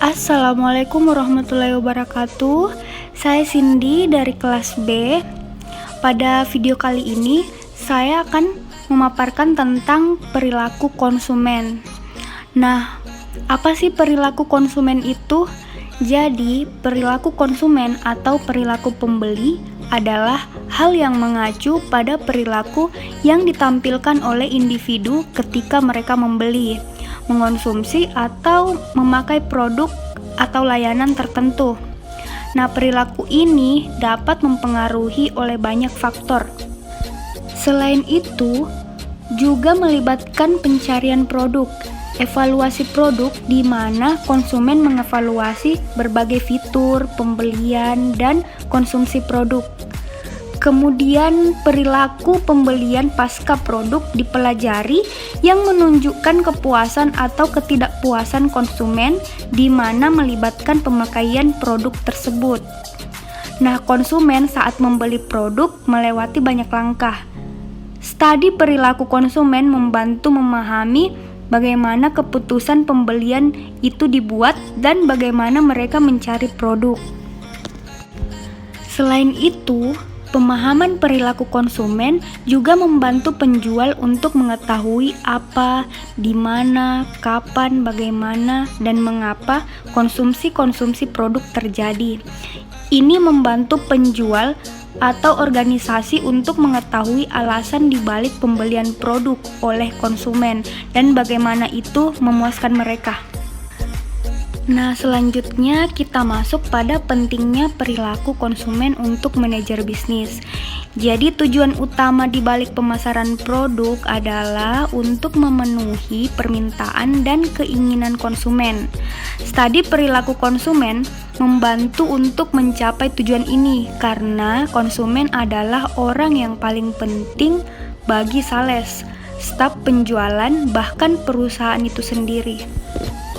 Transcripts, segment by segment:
Assalamualaikum warahmatullahi wabarakatuh. Saya Cindy dari kelas B. Pada video kali ini, saya akan memaparkan tentang perilaku konsumen. Nah, apa sih perilaku konsumen itu? Jadi, perilaku konsumen atau perilaku pembeli adalah hal yang mengacu pada perilaku yang ditampilkan oleh individu ketika mereka membeli, mengonsumsi, atau memakai produk atau layanan tertentu. Nah, perilaku ini dapat mempengaruhi oleh banyak faktor. Selain itu, juga melibatkan pencarian produk, evaluasi produk di mana konsumen mengevaluasi berbagai fitur, pembelian, dan konsumsi produk. Kemudian perilaku pembelian pasca produk dipelajari yang menunjukkan kepuasan atau ketidakpuasan konsumen di mana melibatkan pemakaian produk tersebut. Nah, konsumen saat membeli produk melewati banyak langkah. Studi perilaku konsumen membantu memahami bagaimana keputusan pembelian itu dibuat dan bagaimana mereka mencari produk. Selain itu, pemahaman perilaku konsumen juga membantu penjual untuk mengetahui apa, di mana, kapan, bagaimana, dan mengapa konsumsi produk terjadi. Ini membantu penjual atau organisasi untuk mengetahui alasan dibalik pembelian produk oleh konsumen dan bagaimana itu memuaskan mereka. Nah, selanjutnya kita masuk pada pentingnya perilaku konsumen untuk manajer bisnis. Jadi tujuan utama di balik pemasaran produk adalah untuk memenuhi permintaan dan keinginan konsumen. Studi perilaku konsumen membantu untuk mencapai tujuan ini karena konsumen adalah orang yang paling penting bagi sales, staf penjualan, bahkan perusahaan itu sendiri.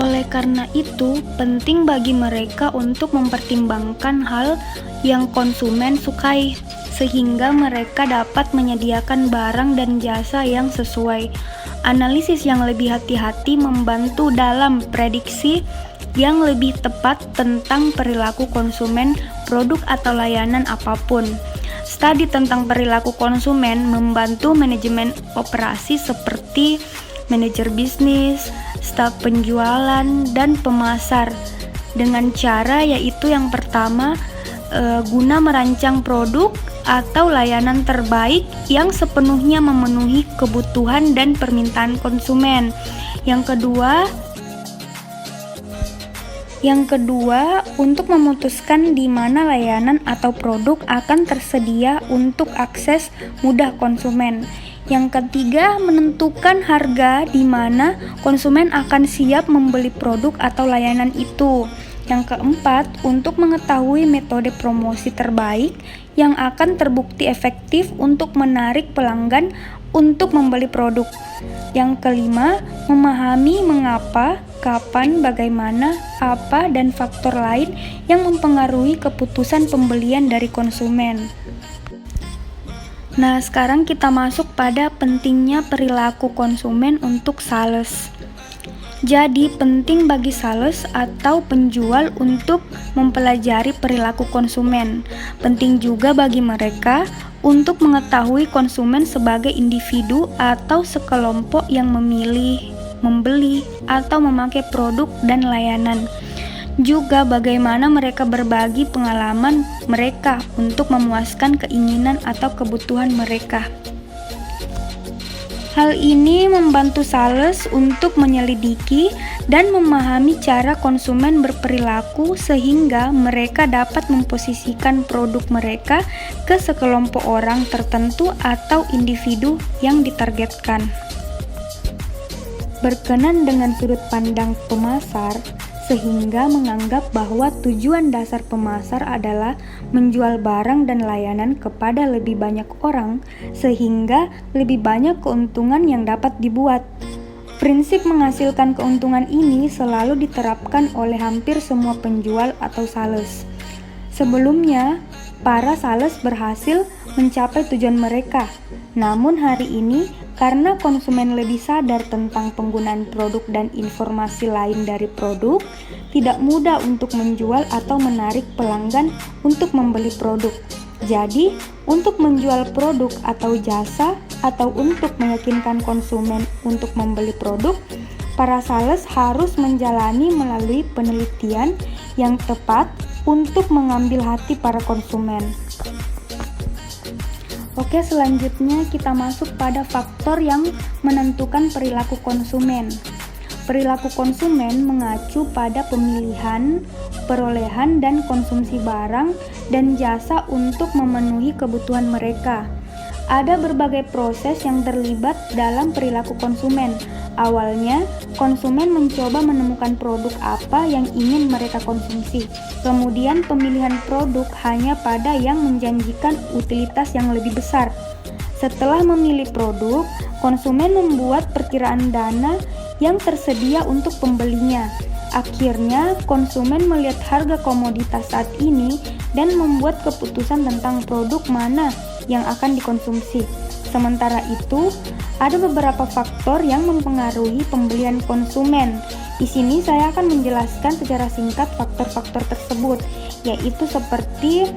Oleh karena itu, penting bagi mereka untuk mempertimbangkan hal yang konsumen sukai, sehingga mereka dapat menyediakan barang dan jasa yang sesuai. Analisis yang lebih hati-hati membantu dalam prediksi yang lebih tepat tentang perilaku konsumen produk atau layanan apapun. Studi tentang perilaku konsumen membantu manajemen operasi seperti manajer bisnis, staf penjualan, dan pemasar dengan cara yaitu yang pertama, guna merancang produk atau layanan terbaik yang sepenuhnya memenuhi kebutuhan dan permintaan konsumen. Yang kedua, untuk memutuskan di mana layanan atau produk akan tersedia untuk akses mudah konsumen. Yang ketiga, menentukan harga di mana konsumen akan siap membeli produk atau layanan itu. Yang keempat, untuk mengetahui metode promosi terbaik yang akan terbukti efektif untuk menarik pelanggan untuk membeli produk. Yang kelima, memahami mengapa, kapan, bagaimana, apa, dan faktor lain yang mempengaruhi keputusan pembelian dari konsumen. Nah, sekarang kita masuk pada pentingnya perilaku konsumen untuk sales. Jadi, penting bagi sales atau penjual untuk mempelajari perilaku konsumen. Penting juga bagi mereka untuk mengetahui konsumen sebagai individu atau sekelompok yang memilih, membeli, atau memakai produk dan layanan. Juga bagaimana mereka berbagi pengalaman mereka untuk memuaskan keinginan atau kebutuhan mereka. Hal ini membantu sales untuk menyelidiki dan memahami cara konsumen berperilaku sehingga mereka dapat memposisikan produk mereka ke sekelompok orang tertentu atau individu yang ditargetkan. Berkenan dengan sudut pandang pemasar, sehingga menganggap bahwa tujuan dasar pemasar adalah menjual barang dan layanan kepada lebih banyak orang, sehingga lebih banyak keuntungan yang dapat dibuat. Prinsip menghasilkan keuntungan ini selalu diterapkan oleh hampir semua penjual atau sales. Sebelumnya, para sales berhasil mencapai tujuan mereka. Namun hari ini, karena konsumen lebih sadar tentang penggunaan produk dan informasi lain dari produk, tidak mudah untuk menjual atau menarik pelanggan untuk membeli produk. Jadi, untuk menjual produk atau jasa atau untuk meyakinkan konsumen untuk membeli produk, para sales harus menjalani melalui penelitian yang tepat untuk mengambil hati para konsumen. Oke, selanjutnya kita masuk pada faktor yang menentukan perilaku konsumen. Perilaku konsumen mengacu pada pemilihan, perolehan, dan konsumsi barang dan jasa untuk memenuhi kebutuhan mereka. Ada berbagai proses yang terlibat dalam perilaku konsumen. Awalnya, konsumen mencoba menemukan produk apa yang ingin mereka konsumsi. Kemudian, pemilihan produk hanya pada yang menjanjikan utilitas yang lebih besar. Setelah memilih produk, konsumen membuat perkiraan dana yang tersedia untuk pembelinya. Akhirnya, konsumen melihat harga komoditas saat ini dan membuat keputusan tentang produk mana yang akan dikonsumsi. Sementara itu, ada beberapa faktor yang mempengaruhi pembelian konsumen. Di sini saya akan menjelaskan secara singkat faktor-faktor tersebut, yaitu seperti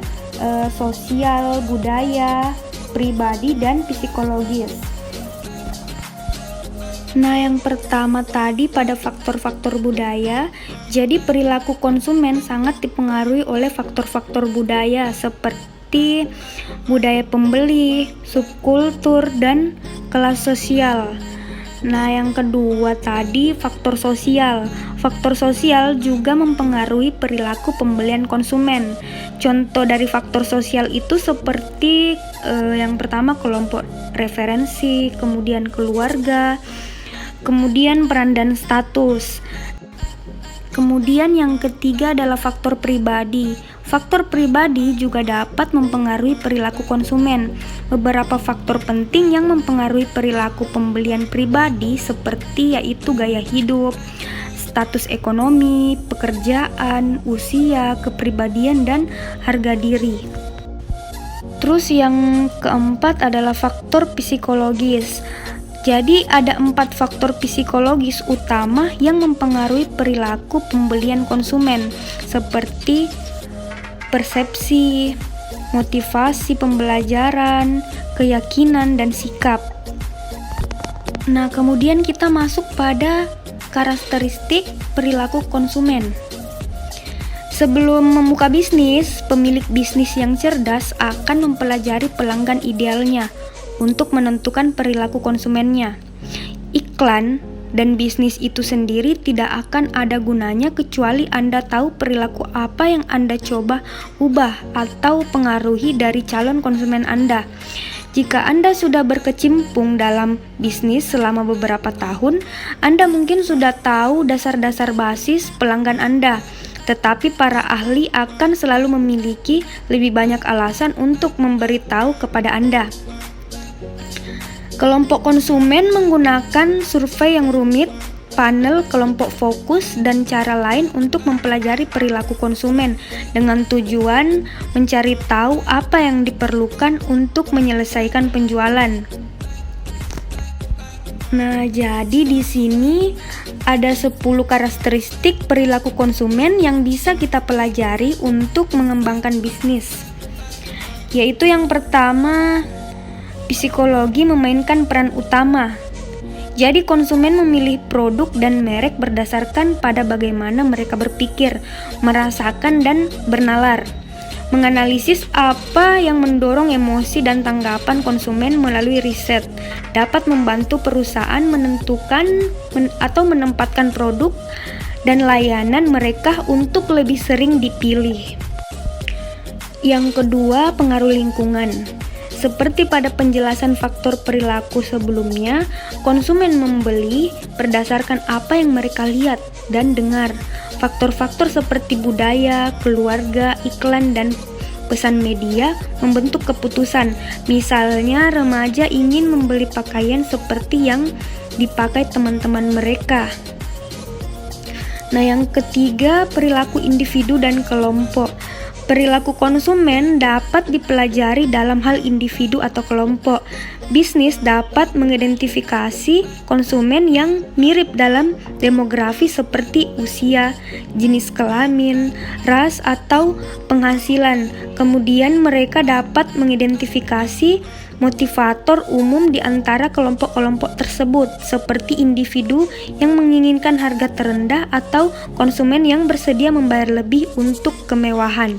sosial, budaya, pribadi, dan psikologis. Nah, yang pertama tadi pada faktor-faktor budaya, jadi perilaku konsumen sangat dipengaruhi oleh faktor-faktor budaya seperti budaya pembeli, subkultur, dan kelas sosial. Nah, yang kedua tadi faktor sosial. Faktor sosial juga mempengaruhi perilaku pembelian konsumen. Contoh dari faktor sosial itu seperti yang pertama kelompok referensi, kemudian keluarga, kemudian peran dan status. Kemudian yang ketiga adalah faktor pribadi. Faktor pribadi juga dapat mempengaruhi perilaku konsumen. Beberapa faktor penting yang mempengaruhi perilaku pembelian pribadi seperti yaitu gaya hidup, status ekonomi, pekerjaan, usia, kepribadian, dan harga diri. Terus yang keempat adalah faktor psikologis. Jadi ada 4 faktor psikologis utama yang mempengaruhi perilaku pembelian konsumen, seperti persepsi, motivasi pembelajaran, keyakinan, dan sikap. Nah, kemudian kita masuk pada karakteristik perilaku konsumen. Sebelum membuka bisnis, pemilik bisnis yang cerdas akan mempelajari pelanggan idealnya untuk menentukan perilaku konsumennya. Iklan dan bisnis itu sendiri tidak akan ada gunanya kecuali Anda tahu perilaku apa yang Anda coba ubah atau pengaruhi dari calon konsumen Anda. Jika Anda sudah berkecimpung dalam bisnis selama beberapa tahun, Anda mungkin sudah tahu dasar-dasar basis pelanggan Anda. Tetapi para ahli akan selalu memiliki lebih banyak alasan untuk memberitahu kepada Anda. Kelompok konsumen menggunakan survei yang rumit, panel kelompok fokus, dan cara lain untuk mempelajari perilaku konsumen dengan tujuan mencari tahu apa yang diperlukan untuk menyelesaikan penjualan. Nah, jadi di sini ada 10 karakteristik perilaku konsumen yang bisa kita pelajari untuk mengembangkan bisnis. Yaitu yang pertama, psikologi memainkan peran utama. Jadi konsumen memilih produk dan merek berdasarkan pada bagaimana mereka berpikir, merasakan, dan bernalar. Menganalisis apa yang mendorong emosi dan tanggapan konsumen melalui riset dapat membantu perusahaan menentukan atau menempatkan produk dan layanan mereka untuk lebih sering dipilih. Yang kedua, pengaruh lingkungan. Seperti pada penjelasan faktor perilaku sebelumnya, konsumen membeli berdasarkan apa yang mereka lihat dan dengar. Faktor-faktor seperti budaya, keluarga, iklan, dan pesan media membentuk keputusan. Misalnya, remaja ingin membeli pakaian seperti yang dipakai teman-teman mereka. Nah, yang ketiga, perilaku individu dan kelompok. Perilaku konsumen dapat dipelajari dalam hal individu atau kelompok. Bisnis dapat mengidentifikasi konsumen yang mirip dalam demografi seperti usia, jenis kelamin, ras, atau penghasilan. Kemudian mereka dapat mengidentifikasi motivator umum di antara kelompok-kelompok tersebut, seperti individu yang menginginkan harga terendah atau konsumen yang bersedia membayar lebih untuk kemewahan.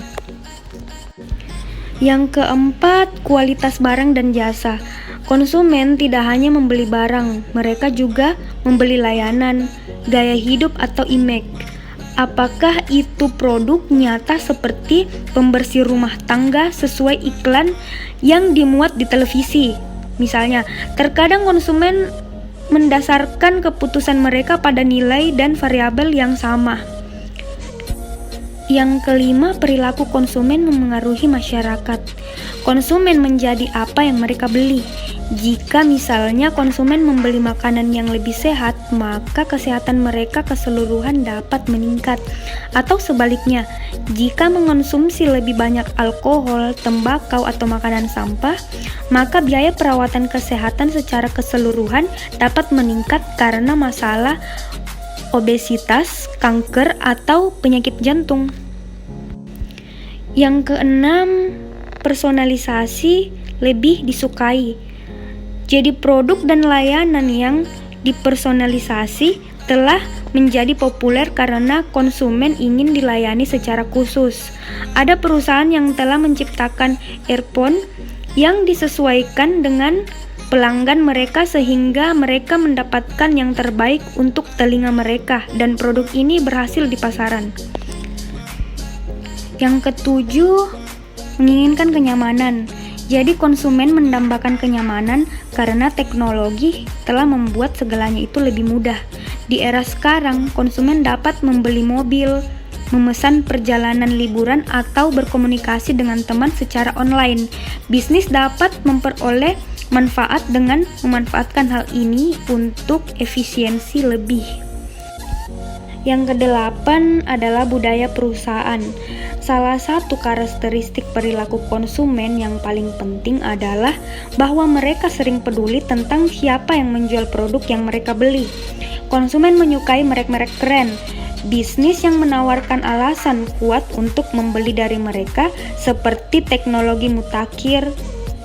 Yang keempat, kualitas barang dan jasa. Konsumen tidak hanya membeli barang, mereka juga membeli layanan, gaya hidup atau image. Apakah itu produk nyata seperti pembersih rumah tangga sesuai iklan yang dimuat di televisi? Misalnya, terkadang konsumen mendasarkan keputusan mereka pada nilai dan variabel yang sama. Yang kelima, perilaku konsumen memengaruhi masyarakat. Konsumen menjadi apa yang mereka beli. Jika misalnya konsumen membeli makanan yang lebih sehat, maka kesehatan mereka keseluruhan dapat meningkat. Atau sebaliknya, jika mengonsumsi lebih banyak alkohol, tembakau, atau makanan sampah, maka biaya perawatan kesehatan secara keseluruhan dapat meningkat karena masalah obesitas, kanker, atau penyakit jantung. Yang keenam, personalisasi lebih disukai. Jadi produk dan layanan yang dipersonalisasi telah menjadi populer karena konsumen ingin dilayani secara khusus. Ada perusahaan yang telah menciptakan earphone yang disesuaikan dengan pelanggan mereka sehingga mereka mendapatkan yang terbaik untuk telinga mereka, dan produk ini berhasil di pasaran. Yang ketujuh, menginginkan kenyamanan. Jadi konsumen mendambakan kenyamanan karena teknologi telah membuat segalanya itu lebih mudah. Di era sekarang, konsumen dapat membeli mobil, memesan perjalanan liburan, atau berkomunikasi dengan teman secara online. Bisnis dapat memperoleh manfaat dengan memanfaatkan hal ini untuk efisiensi lebih. Yang kedelapan adalah budaya perusahaan. Salah satu karakteristik perilaku konsumen yang paling penting adalah bahwa mereka sering peduli tentang siapa yang menjual produk yang mereka beli. Konsumen menyukai merek-merek keren, bisnis yang menawarkan alasan kuat untuk membeli dari mereka, seperti teknologi mutakhir,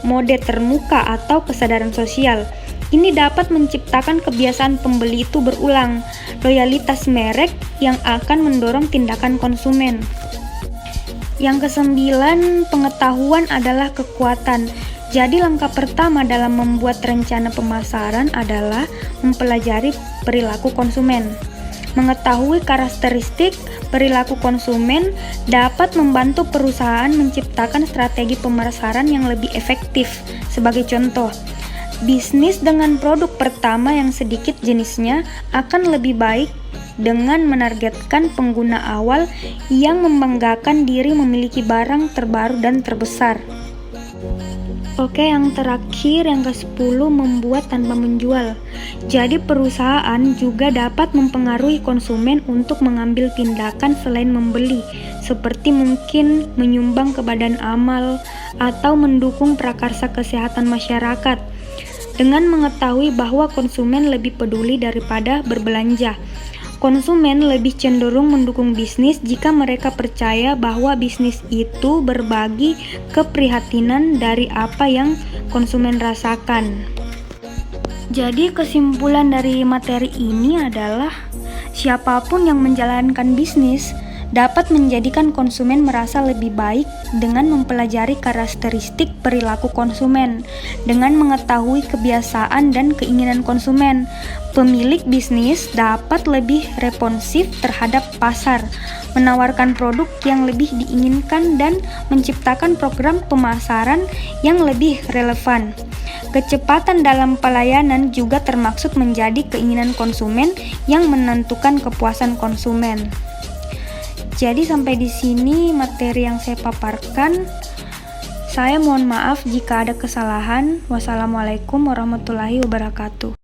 mode termuka, atau kesadaran sosial. Ini dapat menciptakan kebiasaan pembeli itu berulang, loyalitas merek yang akan mendorong tindakan konsumen. Yang kesembilan, pengetahuan adalah kekuatan. Jadi langkah pertama dalam membuat rencana pemasaran adalah mempelajari perilaku konsumen. Mengetahui karakteristik perilaku konsumen dapat membantu perusahaan menciptakan strategi pemasaran yang lebih efektif. Sebagai contoh, bisnis dengan produk pertama yang sedikit jenisnya akan lebih baik dengan menargetkan pengguna awal yang membanggakan diri memiliki barang terbaru dan terbesar. Oke, yang terakhir, yang ke-10, membuat tanpa menjual. Jadi perusahaan juga dapat mempengaruhi konsumen untuk mengambil tindakan selain membeli, seperti mungkin menyumbang ke badan amal atau mendukung prakarsa kesehatan masyarakat. Dengan mengetahui bahwa konsumen lebih peduli daripada berbelanja, konsumen lebih cenderung mendukung bisnis jika mereka percaya bahwa bisnis itu berbagi keprihatinan dari apa yang konsumen rasakan. Jadi kesimpulan dari materi ini adalah siapapun yang menjalankan bisnis dapat menjadikan konsumen merasa lebih baik dengan mempelajari karakteristik perilaku konsumen. Dengan mengetahui kebiasaan dan keinginan konsumen, pemilik bisnis dapat lebih responsif terhadap pasar, menawarkan produk yang lebih diinginkan dan menciptakan program pemasaran yang lebih relevan. Kecepatan dalam pelayanan juga termaksud menjadi keinginan konsumen yang menentukan kepuasan konsumen. Jadi sampai di sini materi yang saya paparkan. Saya mohon maaf jika ada kesalahan. Wassalamualaikum warahmatullahi wabarakatuh.